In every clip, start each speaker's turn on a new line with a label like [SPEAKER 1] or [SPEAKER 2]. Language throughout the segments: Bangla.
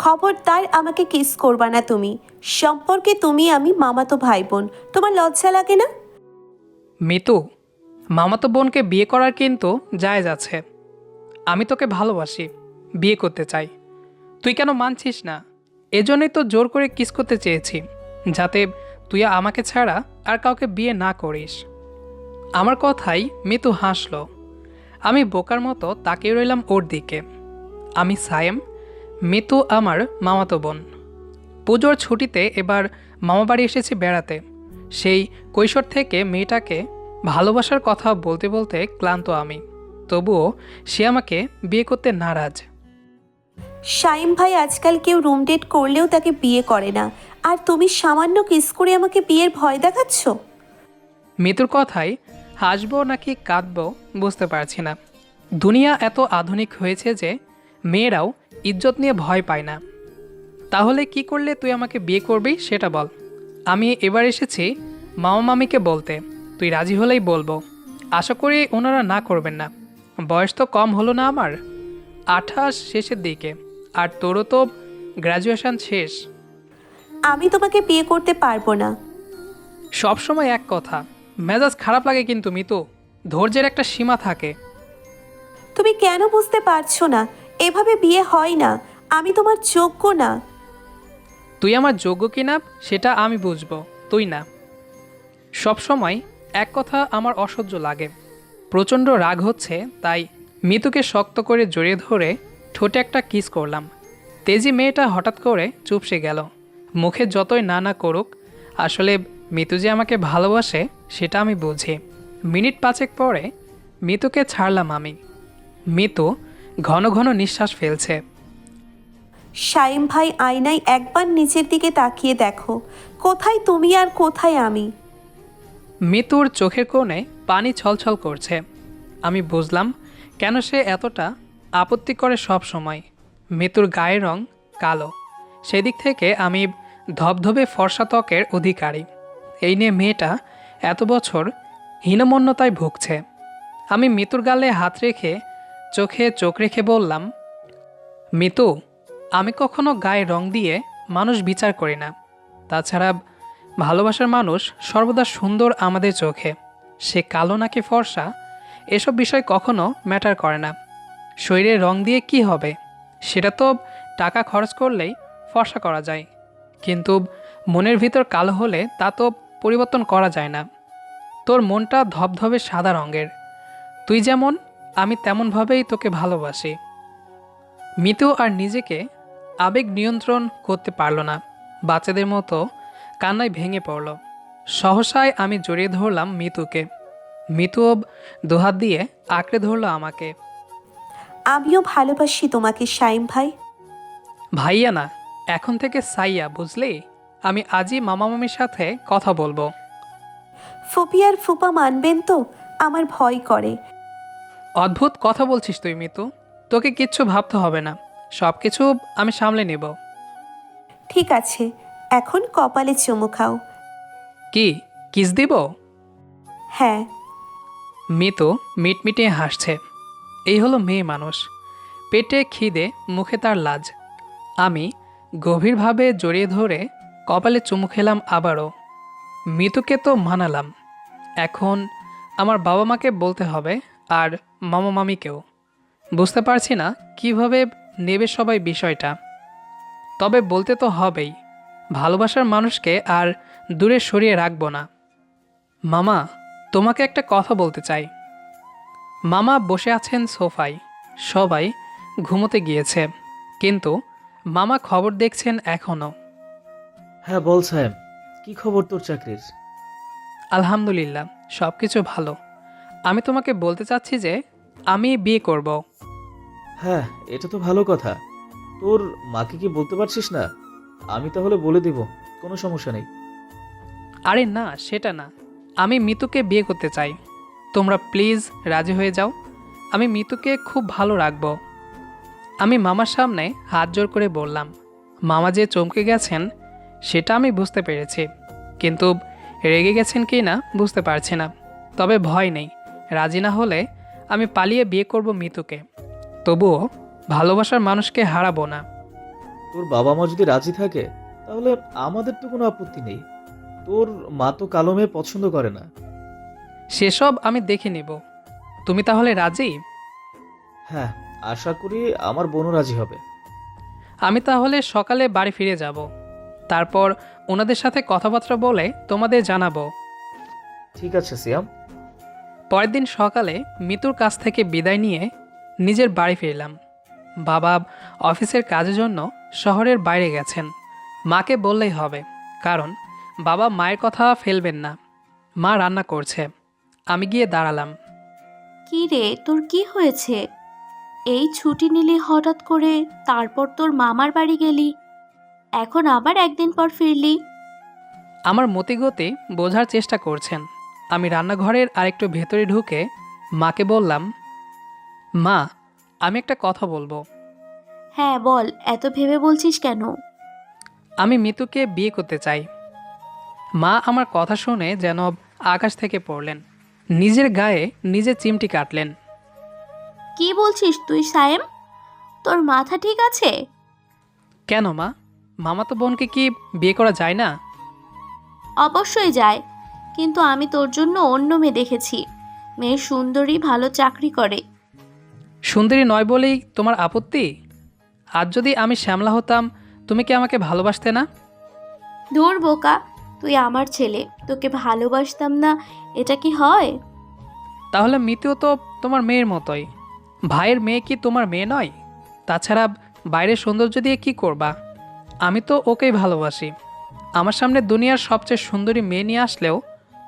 [SPEAKER 1] খবরদার আমাকে কিস করবা না তুমি। সম্পর্কে তুমি আমি মামাতো ভাই বোন। তোমার লজ্জা লাগে না?
[SPEAKER 2] মিতু, মামাতো বোনকে বিয়ে করার কিন্তু জায়েজ আছে। আমি তোকে ভালোবাসি, বিয়ে করতে চাই। তুই কেন মানছিস না? এজন্যই তো জোর করে কিস করতে চেয়েছি, যাতে তুই আমাকে ছাড়া আর কাউকে বিয়ে না করিস। আমার কথাই মিতু হাসল। আমি বোকার মতো তাকিয়ে রইলাম ওর দিকে। আমি সায়েম, মিতু আমার মামাতো বোন। পুজোর ছুটিতে এবার মামাবাড়ি এসেছি বেড়াতে। সেই কৈশোর থেকে মেয়েটাকে ভালোবাসার কথা বলতে বলতে ক্লান্ত আমি। তবুও সে আমাকে বিয়ে করতে নারাজ।
[SPEAKER 1] শাইম ভাই আজকাল কেউ রুম ডেট করলেও তাকে বিয়ে করে না, আর তুমি সামান্য কিস করে আমাকে বিয়ের ভয় দেখাচ্ছ।
[SPEAKER 2] মিতুর কথায় হাসবো নাকি কাঁদবো বুঝতে পারছি না। দুনিয়া এত আধুনিক হয়েছে যে মেয়েরাও ইজ্জত নিয়ে ভয় পায় না। তাহলে কি করলে তুই আমাকে বিয়ে করবি সেটা বল। আমি এবার এসেছি মামা মামিকে বলতে, তুই রাজি হলেই বলবো। আশা করি ওনারা না করবেন না। বয়স তো কম হলো না আমার, 28 শেষের দিকে, আর তোরও তো গ্র্যাজুয়েশন শেষ।
[SPEAKER 1] আমি তোমাকে বিয়ে করতে পারবো না।
[SPEAKER 2] সবসময় এক কথা, মেজাজ খারাপ লাগে কিন্তু মিতু। ধৈর্যের একটা সীমা থাকে।
[SPEAKER 1] তুমি কেন বুঝতে পারছো না? এভাবে বিয়ে হয় না। আমি তোমার যোগ্য না।
[SPEAKER 2] তুই আমার যোগ্য কিনা সেটা আমি বুঝবো, তুই না। সবসময় এক কথা আমার অসহ্য লাগে। প্রচণ্ড রাগ হচ্ছে, তাই মিতুকে শক্ত করে জড়িয়ে ধরে ঠোঁটে একটা কিস করলাম। তেজি মেয়েটা হঠাৎ করে চুপসে গেল। মুখে যতই না না করুক, আসলে মিতু যে আমাকে ভালোবাসে সেটা আমি বুঝি। মিনিট 5 পরে মিতুকে ছাড়লাম আমি। মিতু ঘন ঘন নিঃশ্বাস ফেলছে।
[SPEAKER 1] শাইম ভাই, আয়নায় একবার নিচের দিকে তাকিয়ে দেখো, কোথায় তুমি আর কোথায় আমি।
[SPEAKER 2] মিতুর চোখের কোণে পানি ছলছল করছে। আমি বুঝলাম কেন সে এতটা আপত্তি করে সব সময়। মিতুর গায়ের রং কালো, সেদিক থেকে আমি ধবধবে ফর্সা ত্বকের অধিকারী। এই নিয়ে মেয়েটা এত বছর হীনমন্যতায় ভুগছে। আমি মিতুর গালে হাত রেখে চোখে চোখ রেখে বললাম, মিতু, আমি কখনো গায়ে রং দিয়ে মানুষ বিচার করি না। তাছাড়া ভালোবাসার মানুষ সর্বদা সুন্দর আমাদের চোখে। সে কালো নাকি ফর্সা এসব বিষয় কখনো ম্যাটার করে না। শরীরের রং দিয়ে কি হবে? সেটা তো টাকা খরচ করলেই ফর্সা করা যায়, কিন্তু মনের ভিতর কালো হলে তা তো পরিবর্তন করা যায় না। তোর মনটা ধবধবে সাদা রঙের। তুই যেমন, আমি তেমনভাবেই তোকে ভালোবাসি। মিতু আর নিজেকে আবেগ নিয়ন্ত্রণ করতে পারল না। বাচ্চাদের মতো কান্নায় ভেঙে পড়ল। সহসায় আমি জড়িয়ে ধরলাম মিতুকে। মিতুও দুহাত দিয়ে আঁকড়ে ধরল আমাকে।
[SPEAKER 1] আমিও ভালোবাসি তোমাকে শাইম ভাই।
[SPEAKER 2] ভাইয়া না, এখন থেকে সাইয়া, বুঝলি? আমি আজই মামা মামির সাথে কথা বলবো।
[SPEAKER 1] ফুপি আর ফুপা মানবেন তো? আমার ভয় করে।
[SPEAKER 2] অদ্ভুত কথা বলছিস তুই মিতু। তোকে কিচ্ছু ভাবতে হবে না, সব কিছু আমি সামলে নেব।
[SPEAKER 1] ঠিক আছে, এখন কপালে চুমু খাও।
[SPEAKER 2] কি, কিস দিব?
[SPEAKER 1] হ্যাঁ।
[SPEAKER 2] মিতু মিটমিটিয়ে হাসছে। এই হলো মেয়ে মানুষ। পেটে খিদে, মুখে তার লাজ। আমি গভীরভাবে জড়িয়ে ধরে কপালে চুমু খেলাম আবারও। মিতুকে তো মানালাম, এখন আমার বাবা মাকে বলতে হবে, আর মামা মামিকেও। বুঝতে পারছি না কিভাবে নেবে সবাই বিষয়টা, তবে বলতে তো হবেই। ভালোবাসার মানুষকে আর দূরে সরিয়ে রাখবো না। মামা, তোমাকে একটা কথা বলতে চাই। মামা বসে আছেন সোফায়। সবাই ঘুমোতে গিয়েছে, কিন্তু মামা খবর দেখছেন এখনও।
[SPEAKER 3] হ্যাঁ বল সাহেব, কি খবর তোর চাকরির?
[SPEAKER 2] আলহামদুলিল্লাহ, সব কিছু ভালো। আমি তোমাকে বলতে চাচ্ছি যে আমি বিয়ে করব।
[SPEAKER 3] হ্যাঁ, এটা তো ভালো কথা। তোর মাকে কি বলতে পারছিস না? আমি তাহলে বলে দিব, কোনো সমস্যা নেই।
[SPEAKER 2] আরে না, সেটা না। আমি মিতুকে বিয়ে করতে চাই। তোমরা প্লিজ রাজি হয়ে যাও। আমি মিতুকে খুব ভালো রাখবো। আমি মামার সামনে হাত জোর করে বললাম। মামা যে চমকে গেছেন সেটা আমি বুঝতে পেরেছি, কিন্তু রেগে গেছেন কি না বুঝতে পারছি না। তবে ভয় নেই, রাজি না হলে আমি পালিয়ে বিয়ে করব মিতুকে। তবুও ভালোবাসার মানুষকে হারাবো না।
[SPEAKER 3] তোর বাবা মা যদি রাজি থাকে তাহলে আমাদের তো কোনো আপত্তি নেই। তোর মা তো কালো মেয়ে পছন্দ করে না।
[SPEAKER 2] সেসব আমি দেখে নিব। তুমি তাহলে রাজি?
[SPEAKER 3] হ্যাঁ, আশা করি আমার বোনও রাজি হবে।
[SPEAKER 2] আমি তাহলে সকালে বাড়ি ফিরে যাব। তারপর ওনাদের সাথে কথাবার্তা বলে তোমাদের জানাবো।
[SPEAKER 3] ঠিক আছে সিয়াম।
[SPEAKER 2] পরের দিন সকালে মিতুর কাছ থেকে বিদায় নিয়ে নিজের বাড়ি ফিরলাম। বাবা অফিসের কাজের জন্য শহরের বাইরে গেছেন। মাকে বললেই হবে, কারণ বাবা মায়ের কথা ফেলবেন না। মা রান্না করছে। আমি গিয়ে দাঁড়ালাম।
[SPEAKER 4] কি রে, তোর কি হয়েছে? এই ছুটি নিলি হঠাৎ করে, তারপর তোর মামার বাড়ি গেলি, এখন আবার একদিন পর ফিরলি।
[SPEAKER 2] আমার মতিগতি বোঝার চেষ্টা করছেন। আমি রান্নাঘরের আরেকটু ভেতরে ঢুকে মাকে বললাম, মা, আমি একটা কথা বলবো।
[SPEAKER 4] হ্যাঁ বল, এত ভেবে বলছিস কেন?
[SPEAKER 2] আমি মিতুকে বিয়ে করতে চাই। মা আমার কথা শুনে যেন আকাশ থেকে পড়লেন। নিজের গায়ে নিজে চিমটি কাটলেন।
[SPEAKER 4] কি বলছিস তুই সায়েম? তোর মাথা ঠিক আছে?
[SPEAKER 2] কেন মা, মামাতো বোনকে কি বিয়ে করা যায় না?
[SPEAKER 4] অবশ্যই যায়, কিন্তু আমি তোর জন্য অন্য মেয়ে দেখেছি। মেয়ে সুন্দরী, ভালো চাকরি করে।
[SPEAKER 2] সুন্দরী নয় বলেই তোমার আপত্তি? আজ যদি আমি শ্যামলা হতাম, তুমি কি আমাকে ভালোবাসতে না?
[SPEAKER 4] ধুর বোকা, তুই আমার ছেলে, তোকে ভালোবাসতাম না এটা কি হয়?
[SPEAKER 2] তাহলে মিতুও তো তোমার মেয়ের মতোই। ভাইয়ের মেয়ে কি তোমার মেয়ে নয়? তাছাড়া বাইরের সৌন্দর্য দিয়ে কি করবা? আমি তো ওকেই ভালোবাসি। আমার সামনে দুনিয়ার সবচেয়ে সুন্দরী মেয়ে নিয়ে আসলেও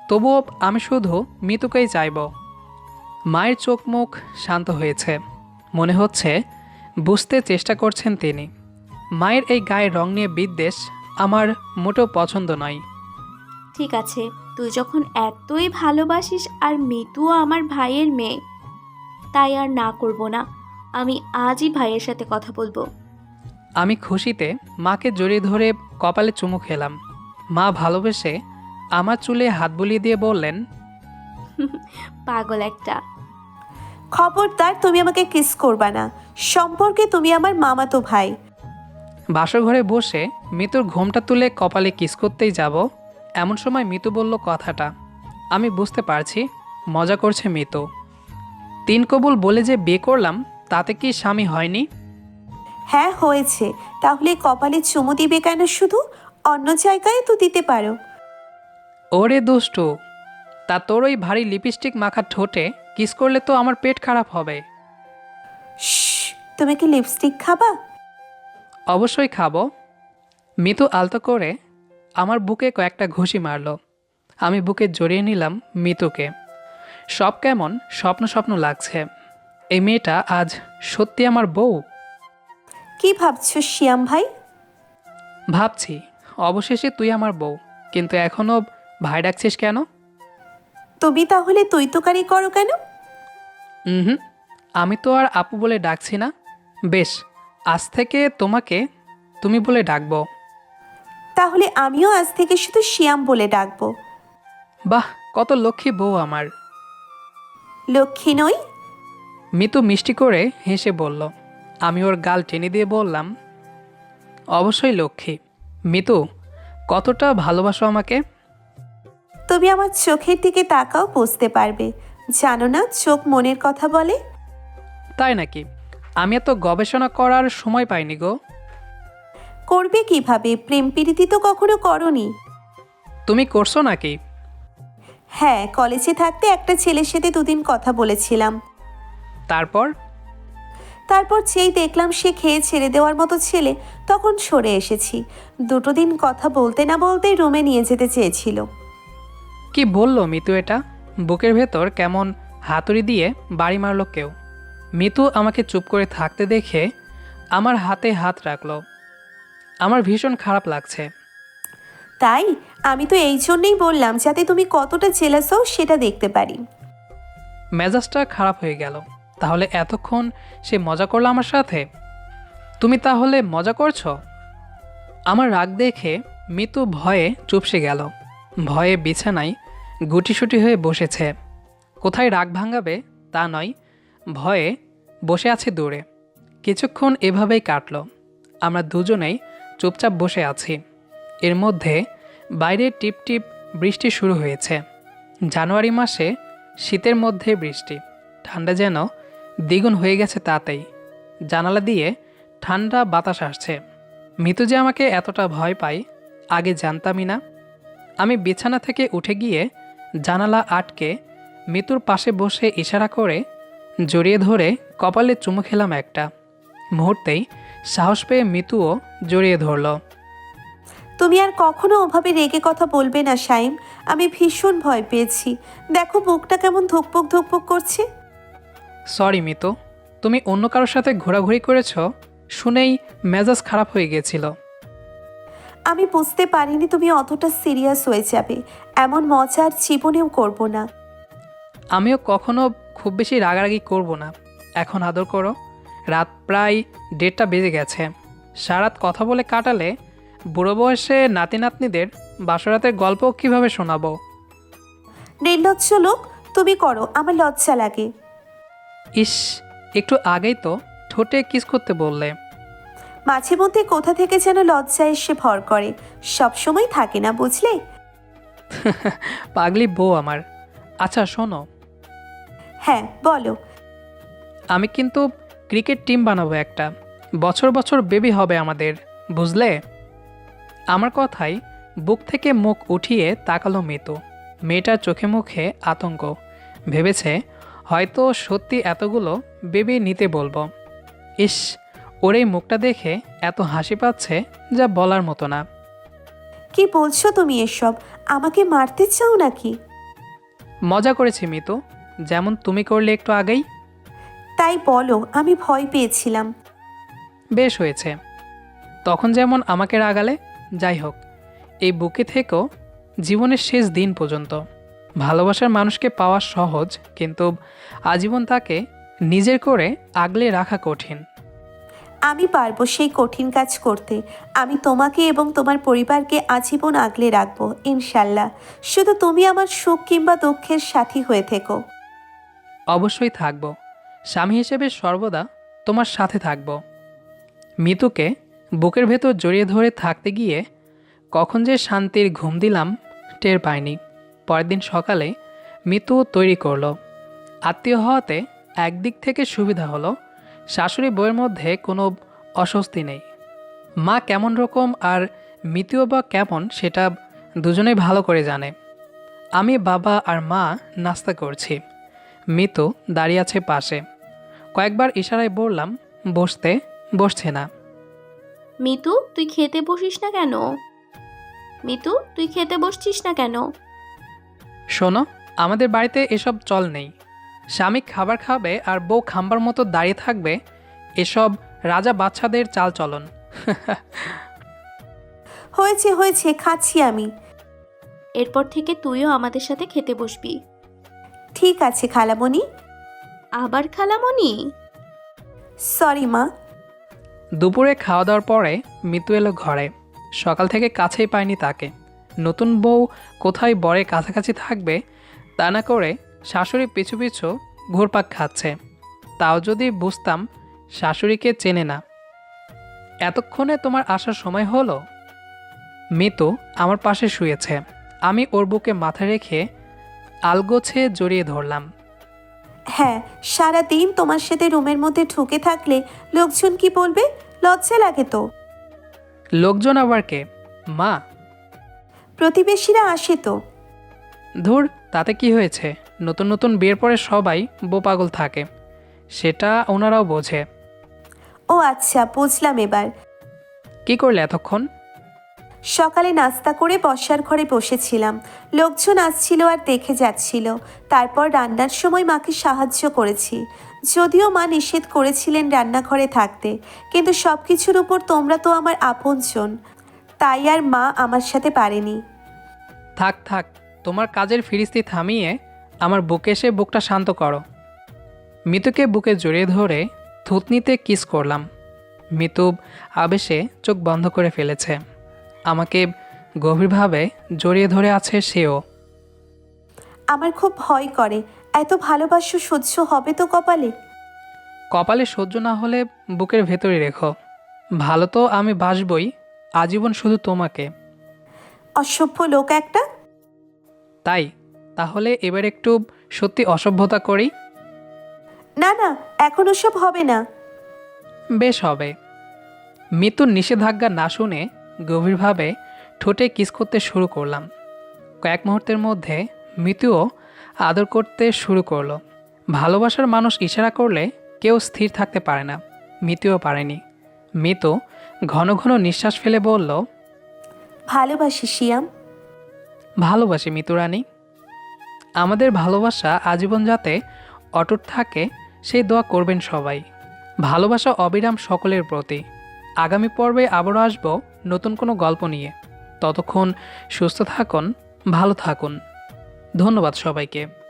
[SPEAKER 2] তবুও আমি শুধু মিতুকেই চাইব। মায়ের চোখ মুখ শান্ত হয়েছে। মনে হচ্ছে বুঝতে চেষ্টা করছেন তিনি। মায়ের এই গায়ের রং নিয়ে বিদ্বেষ আমার মোটেও পছন্দ নয়।
[SPEAKER 4] ঠিক আছে, তুই যখন এতই ভালোবাসিস, আর মিতুও আমার ভাইয়ের মেয়ে, তাই আর না করব না। আমি আজই ভাইয়ের সাথে কথা বলবো।
[SPEAKER 2] আমি খুশিতে মাকে জড়িয়ে ধরে কপালে চুমু খেলাম। মা ভালোবেসে আমার চুলে হাত বুলিয়ে দিয়ে বললেন,
[SPEAKER 4] পাগল একটা।
[SPEAKER 1] খবরদার, তুমি আমাকে কিস করবা না। সম্পর্কে তুমি আমার মামাতো ভাই।
[SPEAKER 2] বাসর ঘরে বসে মিতুর ঘোমটা তুলে কপালে কিস করতেই যাব, এমন সময় মিতু বলল কথাটা। আমি বুঝতে পারছি মজা করছে মিতু। তিন কবুল বলে যে বিয়ে করলাম, তাতে কি স্বামী হয়নি?
[SPEAKER 1] হ্যাঁ হয়েছে, তাহলে কপালে চুমু দিবে কেন শুধু? অন্য জায়গায় তো দিতে পারো।
[SPEAKER 2] ওরে দুষ্টু, তা তোর ওই ভারী লিপস্টিক মাখা ঠোঁটে কিস করলে তো আমার পেট খারাপ হবে।
[SPEAKER 1] শ্শ্, তুমি কি লিপস্টিক খাবা?
[SPEAKER 2] অবশ্যই খাবো। মিতু আলতো করে আমার বুকে কয়েকটা ঘুষি মারল। আমি বুকে জড়িয়ে নিলাম মিতুকে। সব কেমন স্বপ্ন স্বপ্ন লাগছে। এই মেয়েটা আজ সত্যি আমার বউ।
[SPEAKER 1] কি ভাবছো শিয়াম ভাই?
[SPEAKER 2] ভাবছি অবশেষে তুই আমার বউ, কিন্তু এখনও ভাই ডাকছিস কেন?
[SPEAKER 1] তুমি তাহলে তুই তোকারি করো কেন?
[SPEAKER 2] হুম, আমি তো আর আপু বলে ডাকছি না। বেশ, আজ থেকে তোমাকে তুমি বলে ডাকবো।
[SPEAKER 1] তাহলে আমিও আজ থেকে শুধু শিয়াম বলে ডাকবো।
[SPEAKER 2] বাহ, কত লক্ষ্মী বউ আমার।
[SPEAKER 1] লক্ষ্মী নই?
[SPEAKER 2] মিতু মিষ্টি করে হেসে বলল। আমি ওর গাল টেনে দিয়ে বললাম, অবশ্যই লক্ষ্মী। মিতু, কতটা ভালোবাসো আমাকে?
[SPEAKER 1] তুমি আমার চোখের দিকে তাকাও, বুঝতে পারবে। জানো না, চোখ মনের কথা বলে।
[SPEAKER 2] তাই নাকি? আমি এত গবেষণা করার সময় পাইনি গো।
[SPEAKER 1] করবে কিভাবে? প্রেম প্রীতি তো কখনো করনি।
[SPEAKER 2] তুমি করছো নাকি?
[SPEAKER 1] হ্যাঁ, কলেজে থাকতে একটা ছেলের সাথে দুদিন কথা বলেছিলাম।
[SPEAKER 2] তারপর?
[SPEAKER 1] তারপর যেই দেখলাম সে খেয়ে ছেড়ে দেওয়ার মতো ছেলে, তখন সরে এসেছি। দুটো দিন কথা বলতে না বলতেই রুমে নিয়ে যেতে চেয়েছিল।
[SPEAKER 2] কি বললো মিতু এটা? বুকের ভেতর কেমন হাতুড়ি দিয়ে বাড়ি মারলো কেউ। মিতু আমাকে চুপ করে থাকতে দেখে আমার হাতে হাত রাখলো। আমার ভীষণ খারাপ লাগছে।
[SPEAKER 1] তাই আমি তো এই জন্যেই বললাম, যাতে তুমি কতটা জেলাস হও সেটা দেখতে পারি।
[SPEAKER 2] মেজাজটা খারাপ হয়ে গেল। তাহলে এতক্ষণ সে মজা করলো আমার সাথে? তুমি তাহলে মজা করছো? আমার রাগ দেখে মিতু ভয়ে চুপসে গেল। ভয়ে বিছানায় গুটিসুটি হয়ে বসেছে। কোথায় রাগ ভাঙাবে তা নয়, ভয়ে বসে আছে দূরে। কিছুক্ষণ এভাবেই কাটলো। আমরা দুজনেই চুপচাপ বসে আছি। এর মধ্যে বাইরে টিপ টিপ বৃষ্টি শুরু হয়েছে। জানুয়ারি মাসে শীতের মধ্যে বৃষ্টি, ঠান্ডা যেন দ্বিগুণ হয়ে গেছে তাতেই। জানালা দিয়ে ঠান্ডা বাতাস আসছে। মিতু যে আমাকে এতটা ভয় পায় আগে জানতামই না। আমি বিছানা থেকে উঠে গিয়ে জানালা আটকে মিতুর পাশে বসে ইশারা করে জড়িয়ে ধরে কপালে চুমু খেলাম একটা। মুহূর্তেই সাহস পেয়ে মিতুও জড়িয়ে ধরল।
[SPEAKER 1] তুমি আর কখনো ওভাবে রেগে কথা বলবে না শাইম। আমি ভীষণ ভয় পেয়েছি। দেখো বুকটা কেমন ধুকপুক ধুকপুক করছে।
[SPEAKER 2] সরি মিতু, তুমি অন্য কারোর সাথে ঘোরাঘুরি করেছ শুনেই মেজাজ খারাপ হয়ে গিয়েছিল।
[SPEAKER 1] আমি বুঝতে পারিনি তুমি অতটা সিরিয়াস হয়ে যাবে। এমন মজা আর জীবনেও করব না।
[SPEAKER 2] আমিও কখনো খুব বেশি রাগারাগি করব না। এখন আদর করো। রাত প্রায় 1:30 বেজে গেছে। সারাত কথা বলে কাটালে বুড়ো বয়সে নাতি নাতনিদের বাসরাতের গল্প কিভাবে শোনাবো?
[SPEAKER 1] নির্লজ্জ লোক, তুমি করো, আমার লজ্জা লাগে।
[SPEAKER 2] ইস, একটু আগেই তো ঠোঁটে কিস করতে বললে।
[SPEAKER 1] মাঝে মধ্যে কোথা থেকে যেন লজ্জা এসে ভর করে, সব সময় থাকে না, বুঝলে?
[SPEAKER 2] পাগলি বউ আমার। আচ্ছা শোনো,
[SPEAKER 1] হ্যাঁ বলো।
[SPEAKER 2] আমি কিন্তু ক্রিকেট টিম বানাবো একটা। বছর বছর বেবি হবে আমাদের, বুঝলে? আমার কথাই বুক থেকে মুখ উঠিয়ে তাকালো মিতু। মেয়েটার চোখে মুখে আতঙ্ক। ভেবেছে হয়তো সত্যি এতগুলো বেবি নিতে বলবো। ইস, ওর এই মুখটা দেখে এত হাসি পাচ্ছে যা বলার মতো না।
[SPEAKER 1] কি বলছো তুমি এসব? আমাকে মারতে চাও নাকি?
[SPEAKER 2] মজা করেছি মিতু, যেমন তুমি করলে একটু আগেই।
[SPEAKER 1] তাই বলো, আমি ভয় পেয়েছিলাম।
[SPEAKER 2] বেশ হয়েছে, তখন যেমন আমাকে রাগালে। যাই হোক, এই বুকে থেকেও জীবনের শেষ দিন পর্যন্ত। ভালোবাসার মানুষকে পাওয়া সহজ, কিন্তু আজীবন তাকে নিজের করে আগলে রাখা কঠিন।
[SPEAKER 1] আমি পারবো সেই কঠিন কাজ করতে। আমি তোমাকে এবং তোমার পরিবারকে আজীবন আগলে রাখবো, ইনশাল্লাহ। শুধু তুমি আমার সুখ কিংবা দুঃখের সাথী হয়ে থেকো।
[SPEAKER 2] অবশ্যই থাকব, স্বামী হিসেবে সর্বদা তোমার সাথে থাকব। মিতুকে বুকের ভেতর জড়িয়ে ধরে থাকতে গিয়ে কখন যে শান্তির ঘুম দিলাম টের পাইনি। পরের দিন সকালে মিতু তৈরি করলো। আত্মীয় হওয়াতে একদিক থেকে সুবিধা হলো, শাশুড়ি বউয়ের মধ্যে কোনো অস্বস্তি নেই। মা কেমন রকম আর মিতুও বা কেমন সেটা দুজনেই ভালো করে জানে। আমি, বাবা আর মা নাস্তা করছি। মিতু দাঁড়িয়ে আছে পাশে। কয়েকবার ইশারায় বললাম বসতে, বসছে না।
[SPEAKER 4] মিতু তুই খেতে বসিস না কেন? মিতু তুই খেতে বসছিস না কেন?
[SPEAKER 2] শোনো, আমাদের বাড়িতে এসব চল নেই। স্বামী খাবার খাবে আর বউ খাম্বার মতো দাঁড়িয়ে থাকবে, এসব রাজা বাচ্চাদের চাল চলন।
[SPEAKER 1] হয়েছে হয়েছে, খাচ্ছি আমি।
[SPEAKER 4] এরপর থেকে তুইও আমাদের সাথে খেতে বসবি।
[SPEAKER 1] ঠিক আছে খালামণি।
[SPEAKER 4] আবার খালামণি?
[SPEAKER 1] সরি মা।
[SPEAKER 2] দুপুরে খাওয়া দাওয়ার পরে মিতু এলো ঘরে। সকাল থেকে কাছেই পায়নি তাকে। নতুন বউ কোথায় বরের কাছাকাছি থাকবে তা না করে শাশুড়ি পিছু পিছু ঘুরপাক খাচ্ছে। তাও যদি বুঝতাম শাশুড়িকে চেনে না। এতক্ষণে তোমার আসার সময় হলো? মিতু আমার পাশে শুয়েছে। আমি ওর বুকে মাথা রেখে আলগোছে জড়িয়ে ধরলাম।
[SPEAKER 1] হ্যাঁ, সারা দিন তোমার সাথে রুমের মধ্যে ঢুকে থাকলে লোকজন কি বলবে? লজ্জা লাগে তো।
[SPEAKER 2] লোকজন আবার কে? মা?
[SPEAKER 1] প্রতিবেশীরা আসে তো।
[SPEAKER 2] ধুর, তাতে কি হয়েছে? নতুন নতুন বিয়ের পরে সবাই বউ পাগল থাকে, সেটা ওনারাও বোঝে।
[SPEAKER 1] ও আচ্ছা, বুঝলাম এবার।
[SPEAKER 2] কি করলে এতক্ষণ?
[SPEAKER 1] সকালে নাস্তা করে বসার ঘরে বসেছিলাম। লোকজন আসছিল আর দেখে যাচ্ছিল। তারপর রান্নার সময় মাকে সাহায্য করেছি। যদিও মা নিষেধ করেছিলেন রান্নাঘরে থাকতে, কিন্তু সব কিছুর উপর তোমরা তো আমার আপনজন, তাই আর মা আমার সাথে পারেনি।
[SPEAKER 2] থাক থাক, তোমার কাজের ফিরিস্তি থামিয়ে আমার বুকে এসে বুকটা শান্ত করো। মিতুকে বুকে জড়িয়ে ধরে থুতনিতে কিস করলাম। মিতু আবেশে চোখ বন্ধ করে ফেলেছে। আমাকে গভীরভাবে জড়িয়ে ধরে আছে সেও।
[SPEAKER 1] আমার খুব ভয় করে। এত ভালোবাসা সহ্য হবে তো কপালে?
[SPEAKER 2] কপালে সহ্য না হলে বুকের ভেতরে রেখো। ভালো তো আমি বাসবই, আজীবন শুধু তোমাকে।
[SPEAKER 1] অসভ্য লোক একটা।
[SPEAKER 2] তাই তাহলে এবার একটু সত্যি অসভ্যতা করি।
[SPEAKER 1] না না, এখন ওসব হবে না।
[SPEAKER 2] বেশ হবে। মিতুর নিষেধাজ্ঞা না শুনে গভীরভাবে ঠোঁটে কিস করতে শুরু করলাম। কয়েক মুহূর্তের মধ্যে মিতুও আদর করতে শুরু করলো। ভালোবাসার মানুষ ইশারা করলে কেউ স্থির থাকতে পারে না, মিতুও পারেনি। মিতু ঘন ঘন নিঃশ্বাস ফেলে বলল,
[SPEAKER 1] ভালোবাসি শিয়াম।
[SPEAKER 2] ভালোবাসি মিতু রানী। আমাদের ভালোবাসা আজীবন যাতে অটুট থাকে সেই দোয়া করবেন সবাই। ভালোবাসা অবিরাম সকলের প্রতি। আগামী পর্বে আবারও আসব নতুন কোনো গল্প নিয়ে। ততক্ষণ সুস্থ থাকুন, ভালো থাকুন। ধন্যবাদ সবাইকে।